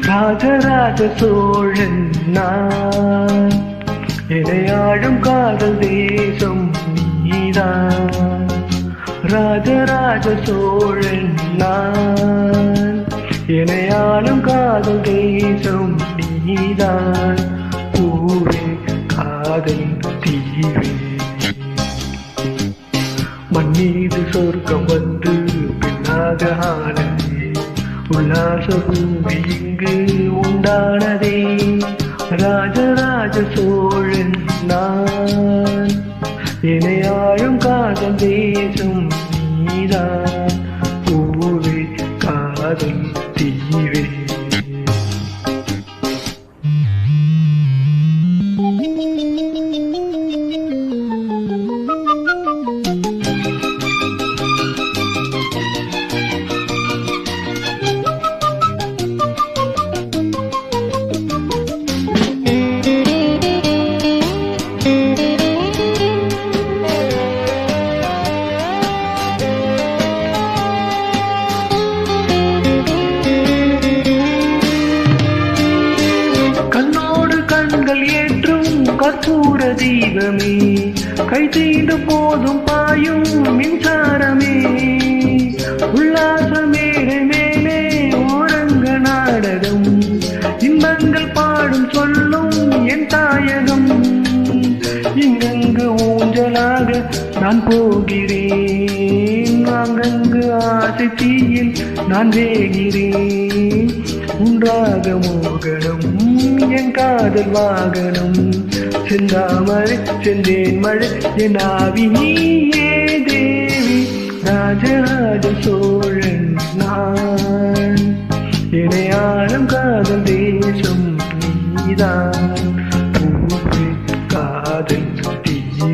ராஜராஜ சோழன் நான், இணையாழும் காதல் தேசம் நீதான். ராஜராஜ சோழன் நான், இணையாழும் காதல் தேசம் நீதான். பூவே காதல் தீவே, மண்ணீது சொர்க்கம் வந்து பின்னாக ஆனதே. உல்லாச பூமி இங்கு உண்டானதே. ராஜராஜ சோழன் நான், இணையாழும் காதல் தேசம் நீதான். பூவே காதல் தீவே. கற்பூர தீபமே, கை தீண்டு போதும் பாயும் மின்சாரமே. உல்லாச மேடை மேலே ஓரங்க நாடகம், இன்பங்கள் பாடும் சொல்லும் என் தாயகம். இங்கங்கு ஊஞ்சலாக நான் போகிறேன், அங்கங்கு ஆசை தீயில் நான் வேகிறேன். உன்றாக மோகனம் என் காதல் வாகனம், செந்தாமரை செந்தேன் மழை என் ஆவி நீயே தேவி. ராஜராஜ சோழன் நான், இணையாழும் காதல் தேசம் நீதான். பூவே காதல் தீவே.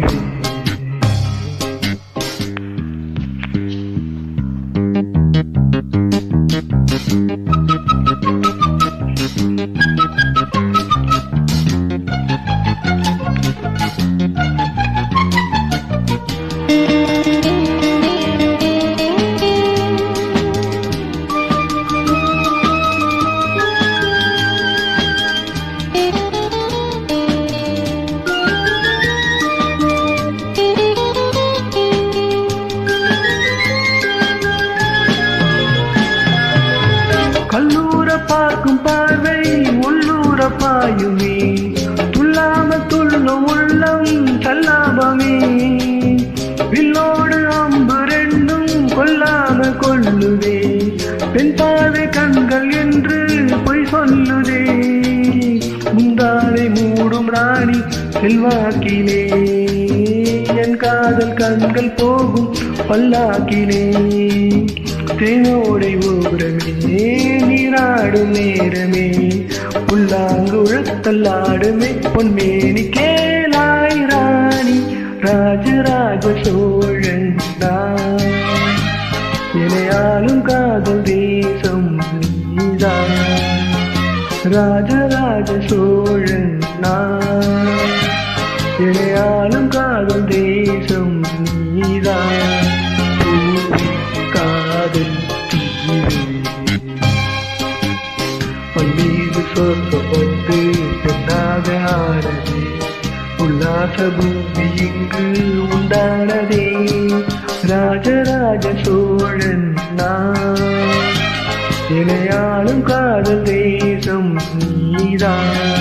கல்லூர பார்க்கும் பார்வை உள்ளூர பாயுமே, துள்ளாம துள்ளும் உள்ளம் தல்லாபமே. வில்லோடு அம்பு ரெண்டும் கொல்லாம கொள்ளுதே, பெண் பார்வை கண்கள் என்று பொய் சொல்லுதே. முந்தானை மூடும் ராணி செல்வாக்கிலே, என் காதல் கண்கள் போகும் பல்லாக்கிலே. தேனோடை ஓரமே நீராடும் நேரமே, புல்லாங்குழத்தல்லாடுமே பொன்மேனி கேளாய் ராணி. ராஜராஜ சோழன் நான், இணையாழும் காதல் தேசம் நீதான். ராஜராஜ சோழன் நான், இணையாழும் காதல் தேசம் நீதான். காதல் தீவே. பள்ளீது சொர்க்கம் வந்து பெண்ணாக ஆனதே. உல்லாச பூமி இங்கு உண்டானதே. ராஜராஜ சோழன் நான், இணையாழும் காதல் தேசம் நீதான்.